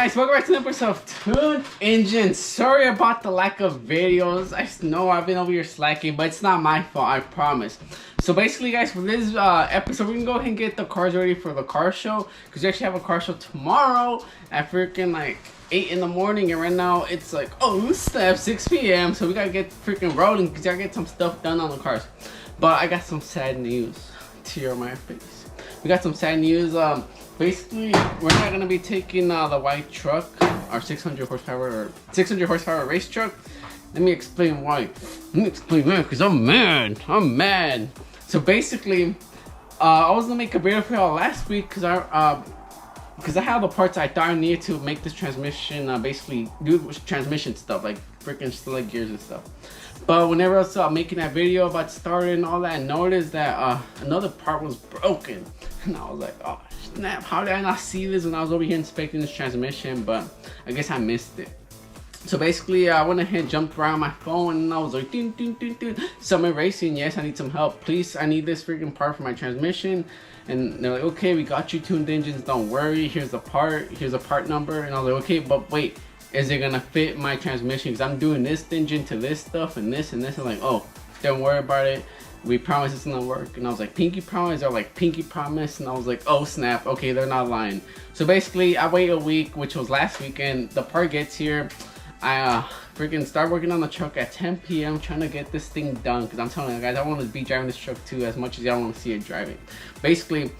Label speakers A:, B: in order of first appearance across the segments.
A: guys, welcome back to the episode of Tuned Engine. Sorry about the lack of videos. I know I've been over here slacking, but it's not my fault, I promise. So basically guys, for this episode, we're gonna go ahead and get the cars ready for the car show, because we actually have a car show tomorrow at freaking like 8 in the morning, and right now it's like, oh snap, 6 p.m. So we gotta get freaking rolling, because I gotta get some stuff done on the cars. But I got some sad news. Tear on my face. We got some sad news. Basically, we're not gonna be taking the white truck, our 600 horsepower race truck. Let me explain why. Let me explain why, because I'm mad. I'm mad. So basically, I was gonna make a video for y'all last week because I have the parts I thought I needed to make this transmission, basically do transmission stuff like freaking select gears and stuff. But whenever I was making that video about starting and all that, I noticed that another part was broken. And I was like, oh snap, how did I not see this when I was over here inspecting this transmission? But I guess I missed it. So basically, I went ahead and jumped around my phone and I was like, ding, ding, ding, ding. Summit Racing, yes, I need some help. Please, I need this freaking part for my transmission. And they're like, okay, we got you, Tuned Engines, don't worry. Here's the part, here's a part number. And I was like, okay, but wait, is it gonna fit my transmission? Because I'm doing this engine to this stuff and this and this. I'm like, oh, don't worry about it. We promise it's gonna work. And I was like, pinky promise? They're like, pinky promise? And I was like, oh snap, okay, they're not lying. So basically, I wait a week, which was last weekend. The part gets here. I freaking start working on the truck at 10 p.m. trying to get this thing done, because I'm telling you guys, I want to be driving this truck too as much as y'all want to see it driving. Basically,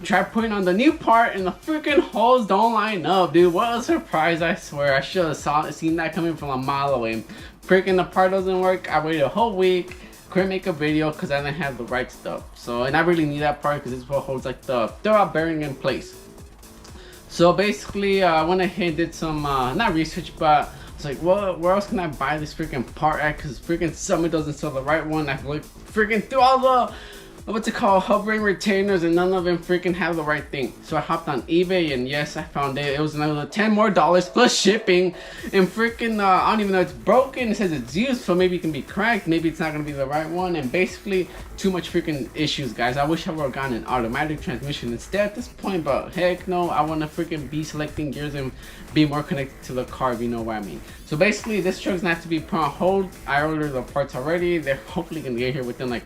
A: try putting on the new part and the freaking holes don't line up, dude. What a surprise, I swear. I should have seen that coming from a mile away. Freaking the part doesn't work. I waited a whole week, couldn't make a video because I didn't have the right stuff. So, and I really need that part because this is what holds like the bearing in place. So basically, I went ahead and did some, not research, but like, well, where else can I buy this freaking part at? Because freaking Summit doesn't sell the right one. I've looked freaking through all the, what's it called, hovering retainers, and none of them freaking have the right thing. So I hopped on eBay, and yes, I found it. It was another $10 more plus shipping. And freaking, I don't even know, it's broken. It says it's used, so maybe it can be cracked. Maybe it's not gonna be the right one. And basically, too much freaking issues, guys. I wish I would have gotten an automatic transmission instead at this point, but heck no, I want to freaking be selecting gears and be more connected to the car, if you know what I mean. So basically, this truck's gonna have to be put on hold. I ordered the parts already. They're hopefully gonna get here within like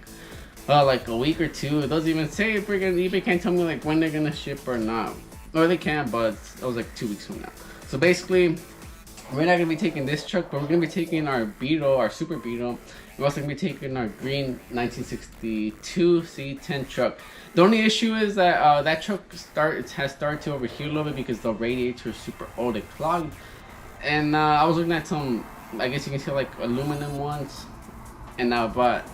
A: a week or two. It doesn't even say, freaking eBay can't tell me like when they're gonna ship or not. Or they can, but it was like 2 weeks from now. So basically, we're not gonna be taking this truck, but we're gonna be taking our Beetle, our Super Beetle. We're also gonna be taking our green 1962 C10 truck. The only issue is that that truck has started to overheat a little bit because the radiator is super old and clogged. And I was looking at some, I guess you can see like aluminum ones, and but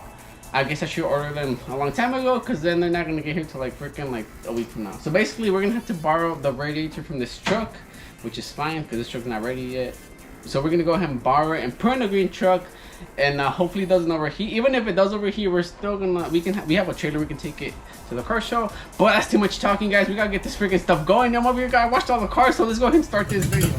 A: I guess I should order them a long time ago, because then they're not gonna get here till like freaking like a week from now. So basically, we're gonna have to borrow the radiator from this truck, which is fine because this truck's not ready yet. So we're gonna go ahead and borrow it and put in the green truck, and hopefully it doesn't overheat. Even if it does overheat, we're still gonna we have a trailer, we can take it to the car show. But that's too much talking, guys. We gotta get this freaking stuff going. I'm over here, guys. Watched all the cars, so let's go ahead and start this video.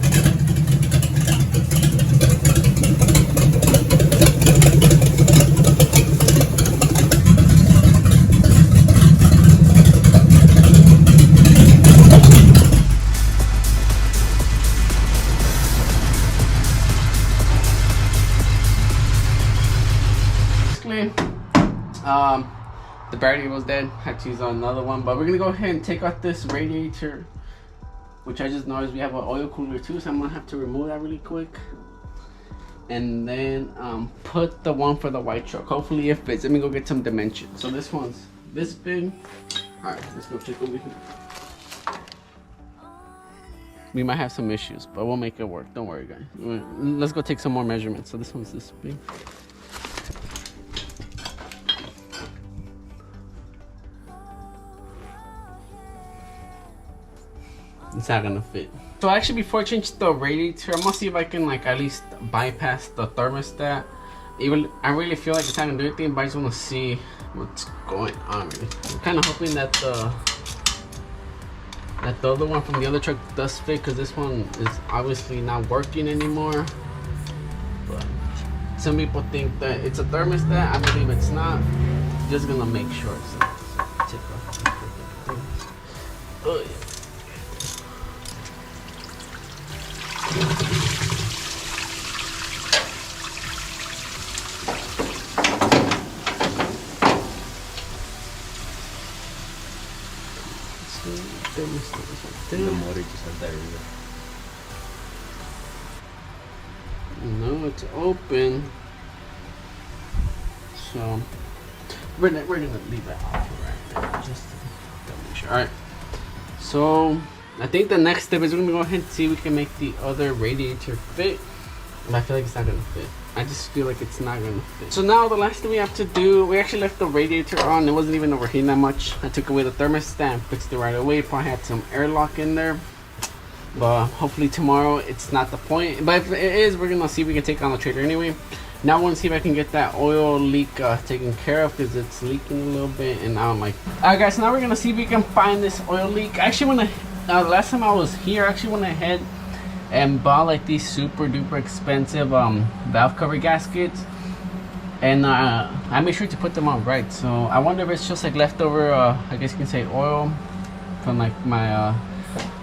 A: The battery was dead, had to use another one, but we're gonna go ahead and take out this radiator, which I just noticed we have an oil cooler too, so I'm gonna have to remove that really quick, and then put the one for the white truck. Hopefully it fits. Let me go get some dimensions. So this one's this big. All right, let's go check over here. We might have some issues, but we'll make it work. Don't worry, guys. Let's go take some more measurements. So this one's this big. It's not gonna fit. So actually, before I change the radiator, I'm gonna see if I can like at least bypass the thermostat. Even I really feel like it's not gonna do anything, but I just wanna see what's going on. Really. I'm kind of hoping that the other one from the other truck does fit, because this one is obviously not working anymore. But some people think that it's a thermostat. I believe it's not. Just gonna make sure. So take off. Oh yeah.
B: The motor just has that
A: No, it's open. So we're gonna leave it off right now just to make sure. All right. So I think the next step is we're gonna go ahead and see if we can make the other radiator fit. But I feel like it's not gonna fit. I just feel like it's not gonna fit. So now the last thing we have to do, we actually left the radiator on. It wasn't even overheating that much. I took away the thermostat and fixed it right away. Probably had some airlock in there. But hopefully tomorrow it's not the point. But if it is, we're gonna see if we can take on the trailer anyway. Now I want to see if I can get that oil leak taken care of because it's leaking a little bit and I don't like it. Alright guys, so now we're gonna see if we can find this oil leak. I actually went last time I was here, I actually went ahead and bought like these super duper expensive valve cover gaskets, and I made sure to put them on right. So I wonder if it's just like leftover I guess you can say oil from like my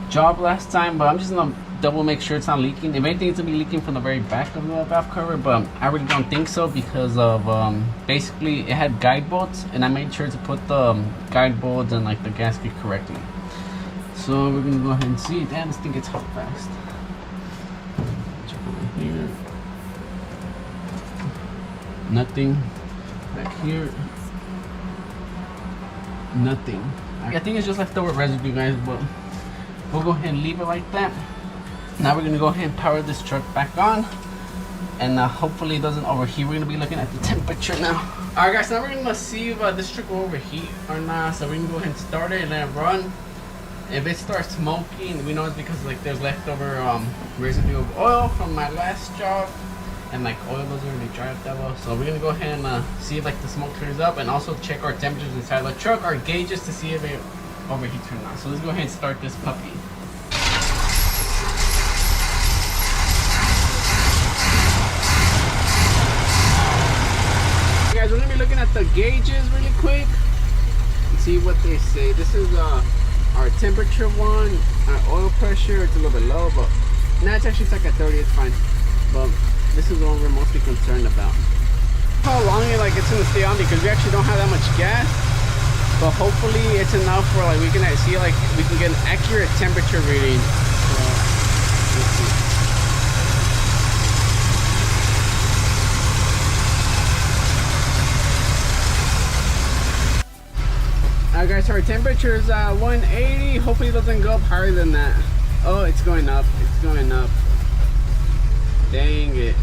A: job last time, but I'm just gonna double make sure it's not leaking. If anything, it's gonna be leaking from the very back of the valve cover, but I really don't think so because of basically it had guide bolts and I made sure to put the guide bolts and like the gasket correctly. So we're gonna go ahead and see. Damn, this thing gets hot fast. Check over here. Nothing. Back here. Nothing. I think it's just leftover residue, guys, but we'll go ahead and leave it like that. Now we're gonna go ahead and power this truck back on, and hopefully it doesn't overheat. We're gonna be looking at the temperature now. All right, guys. Now we're gonna see if this truck will overheat or not. So we're gonna go ahead and start it and let it run. If it starts smoking, we know it's because like there's leftover residue of oil from my last job, and like oil doesn't really dry up that well. So we're gonna go ahead and see if like the smoke clears up, and also check our temperatures inside the truck, our gauges, to see if it overheats or not. So let's go ahead and start this puppy. Guys, we're gonna be looking at the gauges really quick and see what they say. This is our temperature one, our oil pressure. It's a little bit low, but now it's actually stuck at 30. It's fine. But this is the one we're mostly concerned about. How long it's gonna stay on, because we actually don't have that much gas. But hopefully it's enough for like we can see like we can get an accurate temperature reading. So let's see. Alright guys, so our temperature is 180. Hopefully it doesn't go up higher than that. Oh, it's going up. It's going up. Dang it.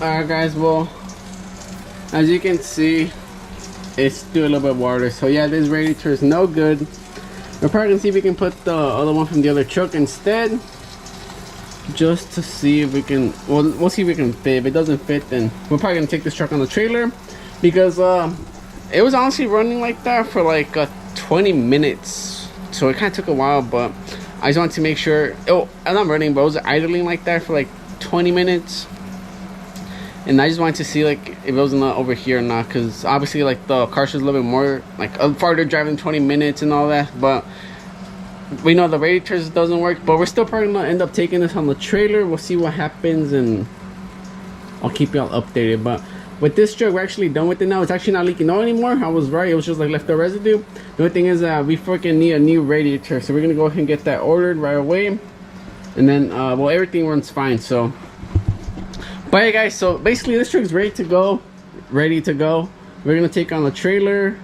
A: Alright guys, well, as you can see, it's still a little bit water. So yeah, this radiator is no good. We're probably gonna see if we can put the other one from the other truck instead, just to see if we can. Well, we'll see if we can fit. If it doesn't fit, then we're probably gonna take this truck on the trailer, because it was honestly running like that for like 20 minutes. So it kind of took a while, but I just wanted to make sure. Oh, I'm not running, but it was idling like that for like 20 minutes. And I just wanted to see like if it was not over here or not, because obviously like the car's just a little bit more like farther driving 20 minutes and all that. But we know the radiators doesn't work, but we're still probably gonna end up taking this on the trailer. We'll see what happens and I'll keep y'all updated. But with this truck, we're actually done with it now. It's actually not leaking oil anymore. I was right, it was just like leftover residue. The only thing is we freaking need a new radiator, so we're gonna go ahead and get that ordered right away, and then well, everything runs fine. So but hey guys, so basically this truck's ready to go. We're gonna take on the trailer,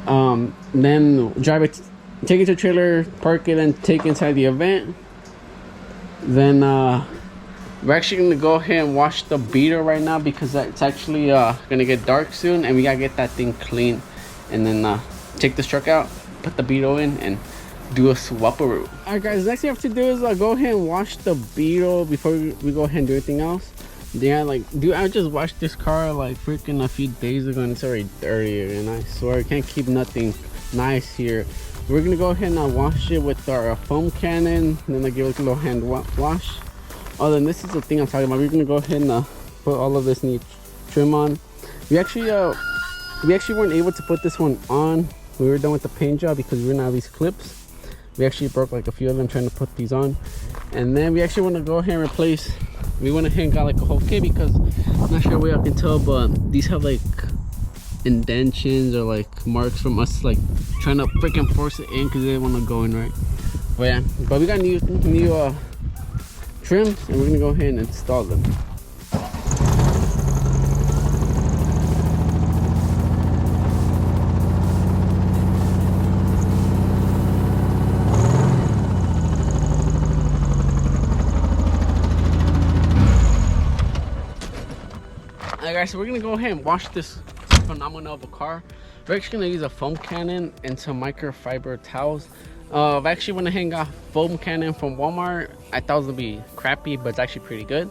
A: then drive it, take it to the trailer, park it, and take it inside the event. Then we're actually gonna go ahead and wash the beater right now, because it's actually gonna get dark soon, and we gotta get that thing clean, and then take this truck out, put the beetle in, and do a swap-a-roo. Alright guys, the next thing we have to do is go ahead and wash the beetle before we go ahead and do anything else. Yeah, like, dude, I just washed this car like freaking a few days ago, and it's already dirty, and I swear I can't keep nothing nice here. We're gonna go ahead and wash it with our foam cannon, and then give it a little hand wash. Oh, then this is the thing I'm talking about. We're gonna go ahead and put all of this new trim on. We actually weren't able to put this one on. We were done with the paint job because we ran out of these clips. We actually broke like a few of them trying to put these on. And then we actually want to go ahead and replace. We went ahead and got like a whole kit because I'm not sure what y'all can tell, but these have like indentions or like marks from us like trying to freaking force it in because they want to go in right. But yeah, but we got new trims and we're gonna go ahead and install them. Alright guys, so we're gonna go ahead and wash this phenomenal of a car. We're actually gonna use a foam cannon and some microfiber towels. I've actually went ahead and got foam cannon from Walmart. I thought it was gonna be crappy, but it's actually pretty good.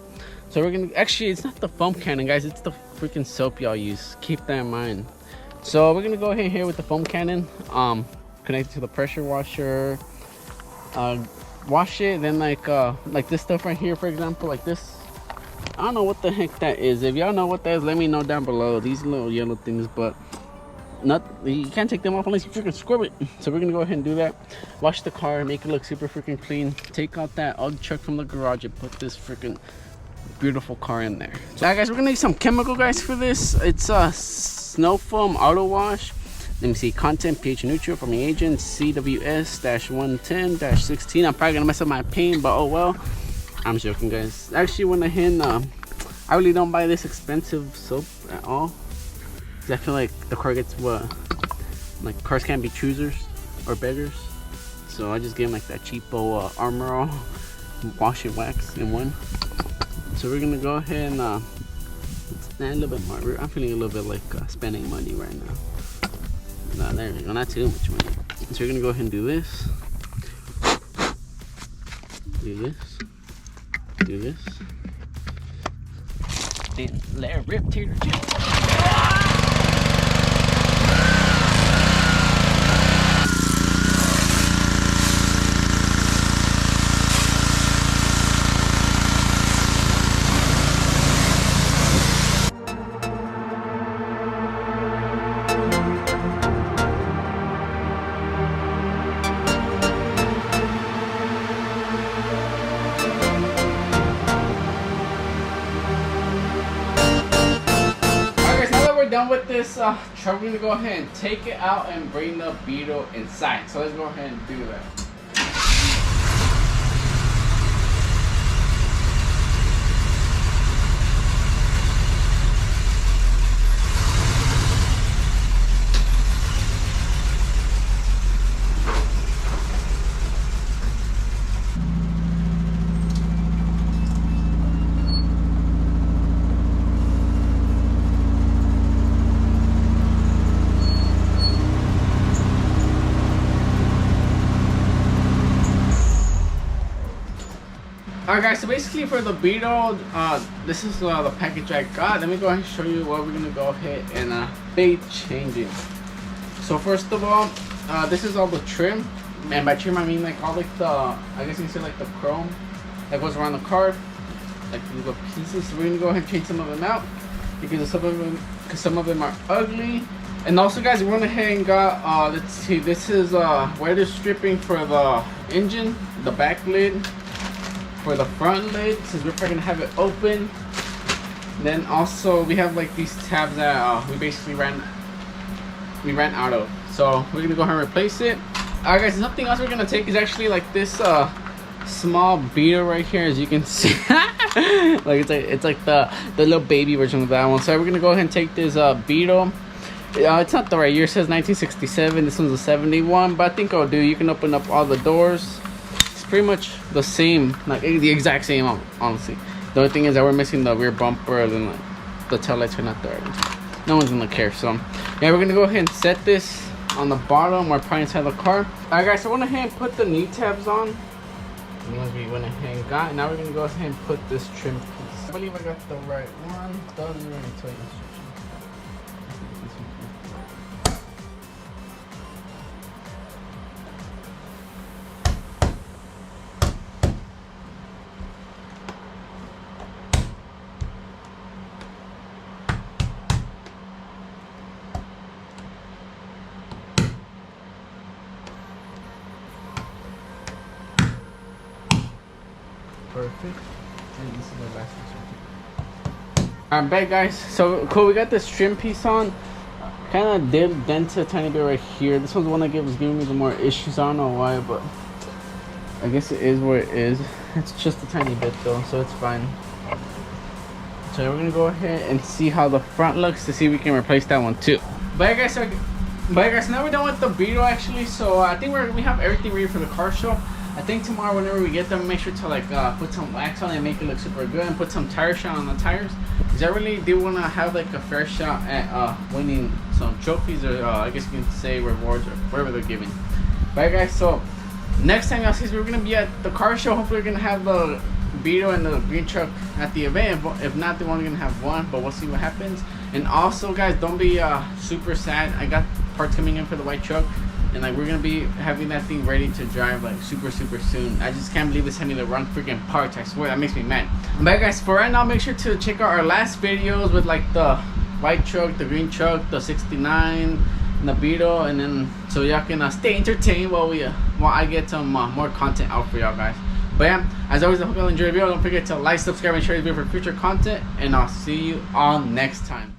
A: So we're gonna, actually it's not the foam cannon guys, it's the freaking soap y'all use. Keep that in mind. So we're gonna go ahead here with the foam cannon, connect it to the pressure washer, wash it, then like this stuff right here, for example, like this. I don't know what the heck that is. If y'all know what that is, let me know down below. These little yellow things, but you can't take them off unless you freaking scrub it. So we're gonna go ahead and do that. Wash the car, make it look super freaking clean. Take out that old truck from the garage and put this freaking beautiful car in there. So guys, we're gonna need some chemical guys for this. It's a snow foam auto wash. Let me see, content pH neutral from the agent CWS-110-16. I'm probably gonna mess up my paint, but oh well. I'm joking guys. Actually went ahead and I really don't buy this expensive soap at all, because I feel like the car gets what, like cars can't be choosers or beggars, so I just give them like that cheapo Armor All wash and wax in one. So we're gonna go ahead and a little bit more. I'm feeling a little bit like spending money right now. No, there we go, not too much money. So we're gonna go ahead and do this, do this, and let it rip, tear, chip. Done with this truck, we're gonna go ahead and take it out and bring the Beetle inside. So let's go ahead and do that. Alright guys, so basically for the Beetle, this is the package I got. Let me go ahead and show you what we're gonna go ahead and be changing. So first of all, this is all the trim, and by trim I mean like all like the, I guess you can say like the chrome that goes around the car, like these little pieces. So we're gonna go ahead and change some of them out because some of them are ugly. And also guys, we went ahead and got let's see, this is weather stripping for the engine, the back lid, for the front lid, since we're probably gonna have it open. Then also we have like these tabs that we basically ran out of, so we're gonna go ahead and replace it. Alright guys, something else we're gonna take is actually like this small Beetle right here, as you can see. Like it's like the little baby version of that one. So we're gonna go ahead and take this Beetle. It's not the right year, it says 1967. This one's a 71, but I think it'll do. You can open up all the doors. Pretty much the same, like the exact same, honestly. The only thing is that we're missing the rear bumper, and then like the taillights are not there. No one's gonna care. So yeah, we're gonna go ahead and set this on the bottom or probably inside the car. Alright guys, so I went ahead and put the knee tabs on. The ones we went ahead and got. Now we're gonna go ahead and put this trim piece. I believe I got the right one. Doesn't really tell you instructions. Perfect. And this is the last one. I'm back, guys. So cool, we got this trim piece on. Kind of did dent a tiny bit right here. This one's the one that was giving me the more issues. I don't know why, but I guess it is where it is. It's just a tiny bit though, so it's fine. So we're gonna go ahead and see how the front looks to see if we can replace that one too. But yeah, guys, now we're done with the Beetle actually. So I think we have everything ready for the car show. I think tomorrow, whenever we get them, make sure to like put some wax on it and make it look super good, and put some tire shine on the tires. Cause I really do want to have like a fair shot at winning some trophies, or I guess you can say rewards, or whatever they're giving. But guys, so next time y'all see, we're gonna be at the car show. Hopefully, we're gonna have the Beetle and the green truck at the event. If not, they're only gonna have one, but we'll see what happens. And also, guys, don't be super sad. I got parts coming in for the white truck, and like we're gonna be having that thing ready to drive like super soon. I just can't believe they sent me the wrong freaking parts. I swear that makes me mad. But guys, for right now, make sure to check out our last videos with like the white truck, the green truck, the 69, and the Beetle, and then so y'all can stay entertained while I get some more content out for y'all guys. But yeah, as always, I hope y'all enjoy the video. Don't forget to like, subscribe, and share the video for future content, and I'll see you all next time.